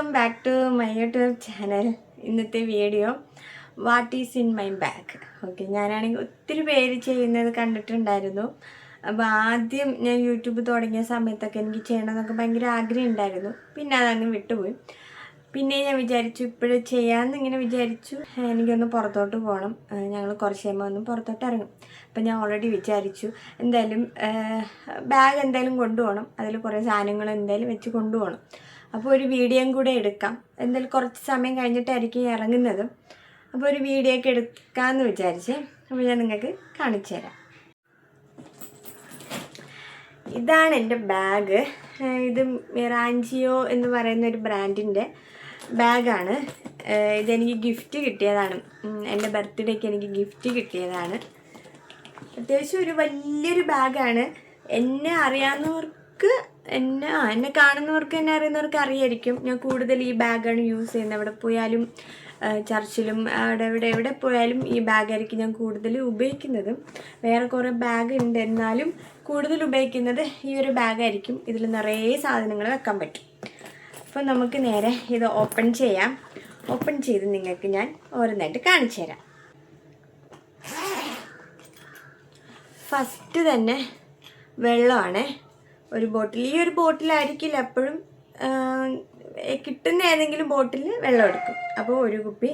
Welcome back to my YouTube channel. ഇന്നത്തെ video what is in my bag. Okay, ഞാനാണെങ്കിൽ ഒത്തിരി പേര് ചെയ്യുന്നത് കണ്ടിട്ടുണ്ടായിരുന്നു. അപ്പോൾ ആദ്യം ഞാൻ യൂട്യൂബ് തുടങ്ങിയ സമയത്തൊക്കെ എനിക്ക് ചെയ്യണമെന്നൊക്കെ ഭയങ്കര ആഗ്രഹം ഉണ്ടായിരുന്നു. പിന്നെ അതങ്ങ് വിട്ടുപോയി. പിന്നെ ഞാൻ വിചാരിച്ചു ഇപ്പോഴും ചെയ്യാമെന്ന് ഇങ്ങനെ വിചാരിച്ചു. എനിക്കൊന്ന് പുറത്തോട്ട് പോകണം, ഞങ്ങൾ കുറച്ച് കഴിയുമ്പോൾ ഒന്ന് പുറത്തോട്ട് ഇറങ്ങും. അപ്പം ഞാൻ ഓൾറെഡി വിചാരിച്ചു എന്തായാലും ബാഗ് എന്തായാലും കൊണ്ടുപോകണം, അതിൽ കുറേ സാധനങ്ങൾ എന്തായാലും വെച്ച് കൊണ്ടുപോകണം. അപ്പോൾ ഒരു വീഡിയോയും കൂടെ എടുക്കാം. എന്തായാലും കുറച്ച് സമയം കഴിഞ്ഞിട്ടായിരിക്കും ഇറങ്ങുന്നത്. അപ്പോൾ ഒരു വീഡിയോ ഒക്കെ എടുക്കാമെന്ന് വിചാരിച്ചേ. അപ്പോൾ ഞാൻ നിങ്ങൾക്ക് കാണിച്ചു തരാം. ഇതാണ് എൻ്റെ ബാഗ്. ഇത് മിറാഞ്ചിയോ എന്ന് പറയുന്ന ഒരു ബ്രാൻഡിൻ്റെ ബാഗാണ്. ഇതെനിക്ക് ഗിഫ്റ്റ് കിട്ടിയതാണ്. എൻ്റെ ബർത്ത്ഡേക്ക് എനിക്ക് ഗിഫ്റ്റ് കിട്ടിയതാണ്. അത്യാവശ്യം ഒരു വലിയൊരു ബാഗാണ്. എന്നെ അറിയാവുന്നവർക്ക് എന്നെ കാണുന്നവർക്ക് എന്നെ അറിയുന്നവർക്ക് അറിയായിരിക്കും. ഞാൻ കൂടുതൽ ഈ ബാഗാണ് യൂസ് ചെയ്യുന്നത്. എവിടെ പോയാലും ചർച്ചിലും എവിടെ പോയാലും ഈ ബാഗായിരിക്കും ഞാൻ കൂടുതൽ ഉപയോഗിക്കുന്നത്. വേറെ കുറേ ബാഗ് ഉണ്ട്, എന്നാലും കൂടുതൽ ഉപയോഗിക്കുന്നത് ഈ ഒരു ബാഗായിരിക്കും. ഇതിൽ നിറയെ സാധനങ്ങൾ വെക്കാൻ പറ്റും. അപ്പോൾ നമുക്ക് നേരെ ഇത് ഓപ്പൺ ചെയ്യാം. ഓപ്പൺ ചെയ്ത് നിങ്ങൾക്ക് ഞാൻ ഓരോന്നായിട്ട് കാണിച്ചു തരാം. ഫസ്റ്റ് തന്നെ വെള്ളമാണ്. ഒരു ബോട്ടിൽ. ഈ ഒരു ബോട്ടിലായിരിക്കില്ല എപ്പോഴും കിട്ടുന്ന ഏതെങ്കിലും ബോട്ടിൽ വെള്ളം എടുക്കും. അപ്പോൾ ഒരു കുപ്പി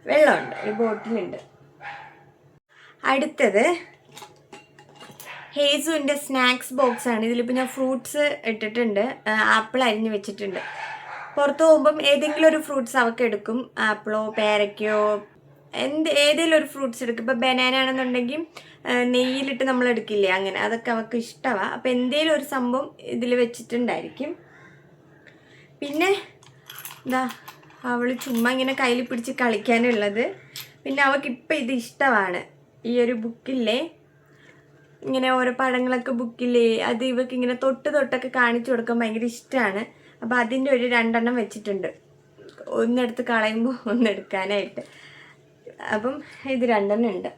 വെള്ളമുണ്ട്, ഒരു ബോട്ടിലുണ്ട്. അടുത്തത് ഹേസുവിൻ്റെ സ്നാക്സ് ബോക്സാണ്. ഇതിലിപ്പോൾ ഞാൻ ഫ്രൂട്ട്സ് ഇട്ടിട്ടുണ്ട്, ആപ്പിൾ അരിഞ്ഞ് വെച്ചിട്ടുണ്ട്. പുറത്ത് പോകുമ്പം ഏതെങ്കിലും ഒരു ഫ്രൂട്ട്സ് അവൾക്ക് എടുക്കും. ആപ്പിളോ പേരയ്ക്കോ ഏതെങ്കിലും ഒരു ഫ്രൂട്ട്സ് എടുക്കും. ഇപ്പോൾ ബനാന ആണെന്നുണ്ടെങ്കിൽ നെയ്യിലിട്ട് നമ്മൾ എടുക്കില്ലേ, അങ്ങനെ അതൊക്കെ അവൾക്ക് ഇഷ്ടമാണ്. അപ്പോൾ എന്തെങ്കിലും ഒരു സംഭവം ഇതിൽ വെച്ചിട്ടുണ്ടായിരിക്കും. പിന്നെ എന്താ അവൾ ചുമ്മാ ഇങ്ങനെ കയ്യിൽ പിടിച്ച് കളിക്കാനുള്ളത്. പിന്നെ അവൾക്ക് ഇപ്പം ഇത് ഇഷ്ടമാണ്. ഈ ഒരു ബുക്കില്ലേ, ഇങ്ങനെ ഓരോ പടങ്ങളൊക്കെ ബുക്കില്ലേ, അത് ഇവർക്ക് ഇങ്ങനെ തൊട്ടൊക്കെ കാണിച്ചു കൊടുക്കാൻ ഭയങ്കര ഇഷ്ടമാണ്. അപ്പോൾ അതിൻ്റെ ഒരു 2 എണ്ണം വെച്ചിട്ടുണ്ട്, ഒന്നെടുത്ത് കളയുമ്പോൾ ഒന്നെടുക്കാനായിട്ട്. അപ്പം ഇത് 2 എണ്ണം ഉണ്ട്.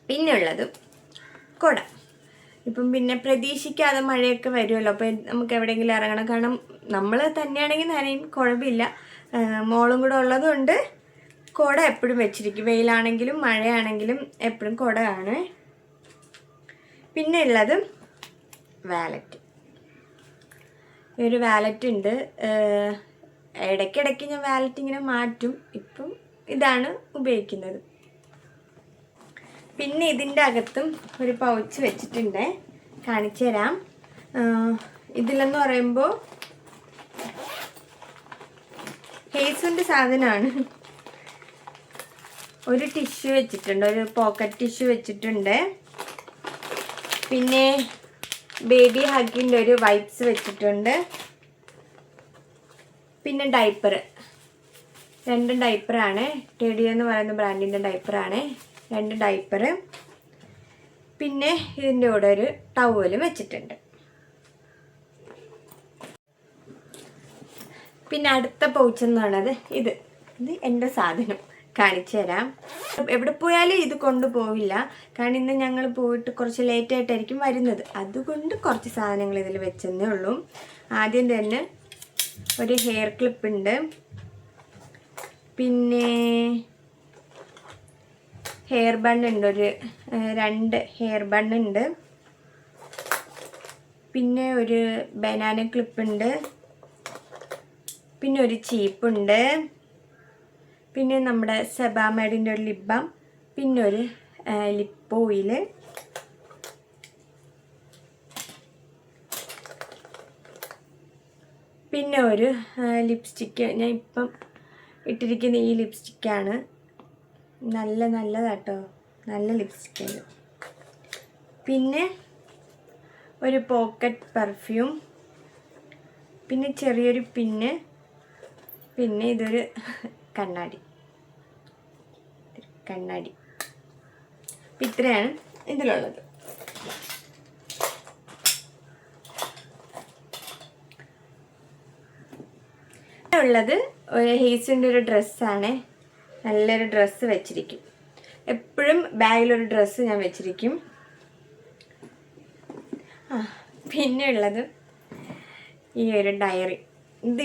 പിന്നെ ഉള്ളത് കുട. ഇപ്പം പിന്നെ പ്രതീക്ഷിക്കാതെ മഴയൊക്കെ വരുമല്ലോ, അപ്പോൾ നമുക്ക് എവിടെയെങ്കിലും ഇറങ്ങണം. കാരണം നമ്മൾ തന്നെയാണെങ്കിൽ നനയും, കുഴപ്പമില്ല. മോളും കൂടെ ഉള്ളതുകൊണ്ട് കുട എപ്പോഴും വെച്ചിരിക്കും. വെയിലാണെങ്കിലും മഴയാണെങ്കിലും എപ്പോഴും കുടയാണ്. പിന്നെ ഉള്ളത് വാലറ്റ്. ഒരു വാലറ്റ് ഉണ്ട്. ഇടയ്ക്കിടയ്ക്ക് ഞാൻ വാലറ്റ് ഇങ്ങനെ മാറ്റും. ഇപ്പം ഇതാണ് ഉപയോഗിക്കുന്നത്. പിന്നെ ഇതിൻ്റെ അകത്തും ഒരു പൗച്ച് വെച്ചിട്ടുണ്ട്, കാണിച്ചു തരാം. ഇതിലെന്ന് പറയുമ്പോൾ ഹേസുവിൻ്റെ സാധനമാണ്. ഒരു ടിഷ്യൂ വെച്ചിട്ടുണ്ട്, ഒരു പോക്കറ്റ് ടിഷ്യൂ വെച്ചിട്ടുണ്ട്. പിന്നെ ബേബി ഹഗിൻ്റെ ഒരു വൈപ്സ് വെച്ചിട്ടുണ്ട്. പിന്നെ ഡൈപ്പർ, 2 ഡൈപ്പറാണ്. ടെഡി എന്ന് പറയുന്ന ബ്രാൻഡിൻ്റെ ഡൈപ്പറാണ്, 2 ഡൈപ്പർ. പിന്നെ ഇതിൻ്റെ കൂടെ ഒരു ടവലും വെച്ചിട്ടുണ്ട്. പിന്നെ അടുത്ത പൗച്ച് എന്ന് പറയുന്നത് ഇത് എൻ്റെ സാധനം, കാണിച്ചു തരാം. എവിടെ പോയാലും ഇത് കൊണ്ടുപോവില്ല, കാരണം ഇന്ന് ഞങ്ങൾ പോയിട്ട് കുറച്ച് ലേറ്റായിട്ടായിരിക്കും വരുന്നത്. അതുകൊണ്ട് കുറച്ച് സാധനങ്ങൾ ഇതിൽ വെച്ചെന്നേ ഉള്ളൂ. ആദ്യം തന്നെ ഒരു ഹെയർ ക്ലിപ്പ് ഉണ്ട്. പിന്നെ ഹെയർ ബണ്ണുണ്ട്, ഒരു 2 ഹെയർ ബണ്ണുണ്ട്. പിന്നെ ഒരു ബനാന ക്ലിപ്പുണ്ട്. പിന്നെ ഒരു ചീപ്പുണ്ട്. പിന്നെ നമ്മുടെ സെബാമേഡിൻ്റെ ഒരു ലിപ് ബാം. പിന്നെ ഒരു ലിപ്പ് ഓയിൽ. പിന്നെ ഒരു ലിപ്സ്റ്റിക്ക്. ഞാൻ ഇപ്പം ഇട്ടിരിക്കുന്ന ഈ ലിപ്സ്റ്റിക്കാണ്. നല്ലതാട്ടോ, നല്ല ലിപ്സ്റ്റിക്കാണ്. പിന്നെ ഒരു പോക്കറ്റ് പെർഫ്യൂം. പിന്നെ ചെറിയൊരു പിന്ന്. പിന്നെ ഇതൊരു കണ്ണാടി. ഇത്രയാണ് ഇതിലുള്ളത്. ഉള്ളത് ഒരു ഹേസിൻ്റെ ഒരു ഡ്രസ്സാണ്. നല്ലൊരു ഡ്രസ്സ് വെച്ചിരിക്കും. എപ്പോഴും ബാഗിലൊരു ഡ്രസ്സ് ഞാൻ വെച്ചിരിക്കും. പിന്നെ ഉള്ളത് ഈ ഒരു ഡയറി. ഇത്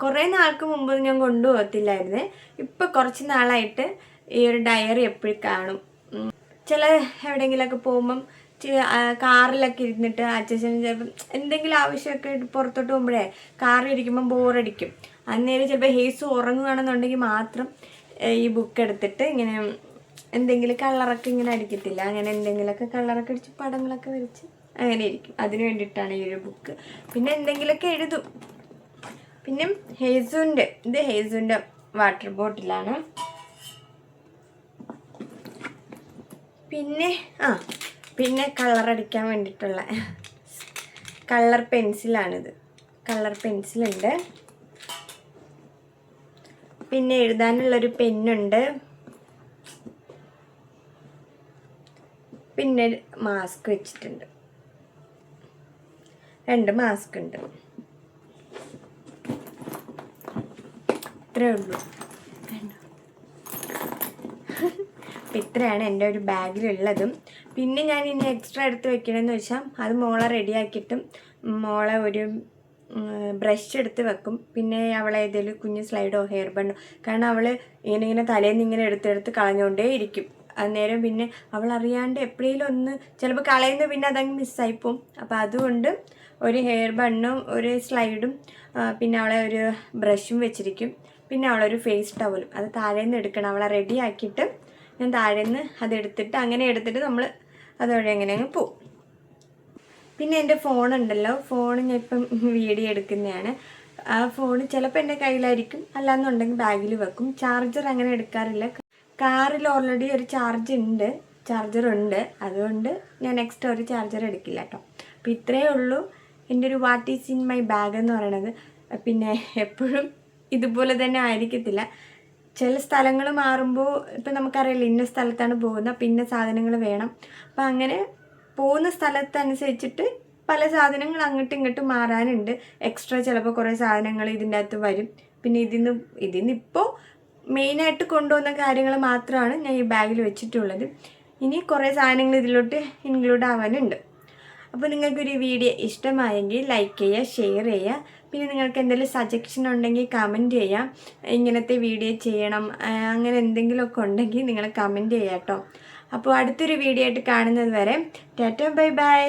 കുറേ നാൾക്ക് മുമ്പ് ഞാൻ കൊണ്ടുപോകത്തില്ലായിരുന്നേ. ഇപ്പം കുറച്ച് നാളായിട്ട് ഈ ഒരു ഡയറി എപ്പോഴും കാണും. ചില എവിടെയെങ്കിലുമൊക്കെ പോകുമ്പം കാറിലൊക്കെ ഇരുന്നിട്ട് അച്ഛൻ ചിലപ്പം എന്തെങ്കിലും ആവശ്യമൊക്കെ പുറത്തോട്ട് പോകുമ്പോഴേ കാറിലിരിക്കുമ്പം ബോറടിക്കും. അന്നേരം ചിലപ്പോൾ ഹേസ് ഉറങ്ങുകയാണെന്നുണ്ടെങ്കിൽ മാത്രം ഈ ബുക്ക് എടുത്തിട്ട് ഇങ്ങനെ എന്തെങ്കിലും കളറൊക്കെ ഇങ്ങനെ അടിക്കത്തില്ല, അങ്ങനെ എന്തെങ്കിലുമൊക്കെ കളറൊക്കെ അടിച്ച് പടങ്ങളൊക്കെ വരച്ച് അങ്ങനെ ഇരിക്കും. അതിന് വേണ്ടിയിട്ടാണ് ഈ ഒരു ബുക്ക്. പിന്നെ എന്തെങ്കിലുമൊക്കെ എഴുതും. പിന്നെ ഇത് ഹേസുവിൻ്റെ വാട്ടർ ബോട്ടിലാണ്. പിന്നെ കളറടിക്കാൻ വേണ്ടിയിട്ടുള്ള കളർ പെൻസിലാണിത്. കളർ പെൻസിലുണ്ട്. പിന്നെ എഴുതാനുള്ളൊരു പെന്നുണ്ട്. പിന്നെ മാസ്ക് വെച്ചിട്ടുണ്ട്. 2 മാസ്ക് ഉണ്ട്. ഇത്രേ ഉള്ളൂ. അപ്പം ഇത്രയാണ് എൻ്റെ ഒരു ബാഗിലുള്ളതും. പിന്നെ ഞാൻ ഇനി എക്സ്ട്രാ എടുത്ത് വെക്കണമെന്ന് വെച്ചാൽ അത് മോളെ റെഡിയാക്കിയിട്ടും മോളെ ഒരു ബ്രഷ് എടുത്ത് വെക്കും. പിന്നെ അവളെ ഏതെങ്കിലും കുഞ്ഞ് സ്ലൈഡോ ഹെയർ ബണ്ണോ, കാരണം അവൾ ഇങ്ങനെ തലേന്ന് ഇങ്ങനെ എടുത്തെടുത്ത് കളഞ്ഞുകൊണ്ടേ ഇരിക്കും. അന്നേരം പിന്നെ അവൾ അറിയാണ്ട് എപ്പോഴേലും ഒന്ന് ചിലപ്പോൾ കളയുന്നത് പിന്നെ അതങ്ങ് മിസ്സായിപ്പോവും. അപ്പോൾ അതുകൊണ്ട് ഒരു ഹെയർ ബണ്ണും ഒരു സ്ലൈഡും പിന്നെ അവളെ ഒരു ബ്രഷും വെച്ചിരിക്കും. പിന്നെ അവളൊരു ഫേസ് ടവലും അത് താഴേന്ന് എടുക്കണം. അവളെ റെഡിയാക്കിയിട്ട് ഞാൻ താഴേന്ന് അതെടുത്തിട്ട് അങ്ങനെ എടുത്തിട്ട് നമ്മൾ അതുവഴി അങ്ങനെ അങ്ങ് പോവും. പിന്നെ എൻ്റെ ഫോണുണ്ടല്ലോ, ഫോൺ ഞാൻ ഇപ്പം വീഡിയോ എടുക്കുന്നതാണ്. ആ ഫോൺ ചിലപ്പോൾ എൻ്റെ കയ്യിലായിരിക്കും, അല്ലാന്നുണ്ടെങ്കിൽ ബാഗിൽ വെക്കും. ചാർജർ അങ്ങനെ എടുക്കാറില്ല. കാറിൽ ഓൾറെഡി ഒരു ചാർജറുണ്ട്, അതുകൊണ്ട് ഞാൻ എക്സ്ട്രാ ഒരു ചാർജർ എടുക്കില്ല കേട്ടോ. അപ്പോൾ ഇത്രയേ ഉള്ളൂ എൻ്റെ ഒരു what is in my bag എന്ന് പറയണത്. പിന്നെ എപ്പോഴും ഇതുപോലെ തന്നെ ആയിരിക്കത്തില്ല. ചില സ്ഥലങ്ങൾ മാറുമ്പോൾ ഇപ്പം നമുക്കറിയില്ല ഇന്ന സ്ഥലത്താണ് പോകുന്നത്, അപ്പം ഇന്ന സാധനങ്ങൾ വേണം. അപ്പം അങ്ങനെ പോകുന്ന സ്ഥലത്തനുസരിച്ചിട്ട് പല സാധനങ്ങൾ അങ്ങോട്ടും ഇങ്ങോട്ടും മാറാനുണ്ട്. എക്സ്ട്രാ ചിലപ്പോൾ കുറേ സാധനങ്ങൾ ഇതിൻ്റെ അകത്ത് വരും. പിന്നെ ഇതിന്നിപ്പോൾ മെയിനായിട്ട് കൊണ്ടുപോകുന്ന കാര്യങ്ങൾ മാത്രമാണ് ഞാൻ ഈ ബാഗിൽ വെച്ചിട്ടുള്ളത്. ഇനി കുറേ സാധനങ്ങൾ ഇതിലോട്ട് ഇൻക്ലൂഡ് ആവാനുണ്ട്. അപ്പോൾ നിങ്ങൾക്കൊരു വീഡിയോ ഇഷ്ടമായെങ്കിൽ ലൈക്ക് ചെയ്യുക, ഷെയർ ചെയ്യുക. പിന്നെ നിങ്ങൾക്ക് എന്തെങ്കിലും സജഷൻ ഉണ്ടെങ്കിൽ കമൻറ്റ് ചെയ്യാം. ഇങ്ങനത്തെ വീഡിയോ ചെയ്യണം അങ്ങനെ എന്തെങ്കിലുമൊക്കെ ഉണ്ടെങ്കിൽ നിങ്ങൾ കമൻറ്റ് ചെയ്യാം കേട്ടോ. അപ്പോൾ അടുത്തൊരു വീഡിയോ ആയിട്ട് കാണുന്നത് വരെ ടാറ്റ ബൈ ബൈ.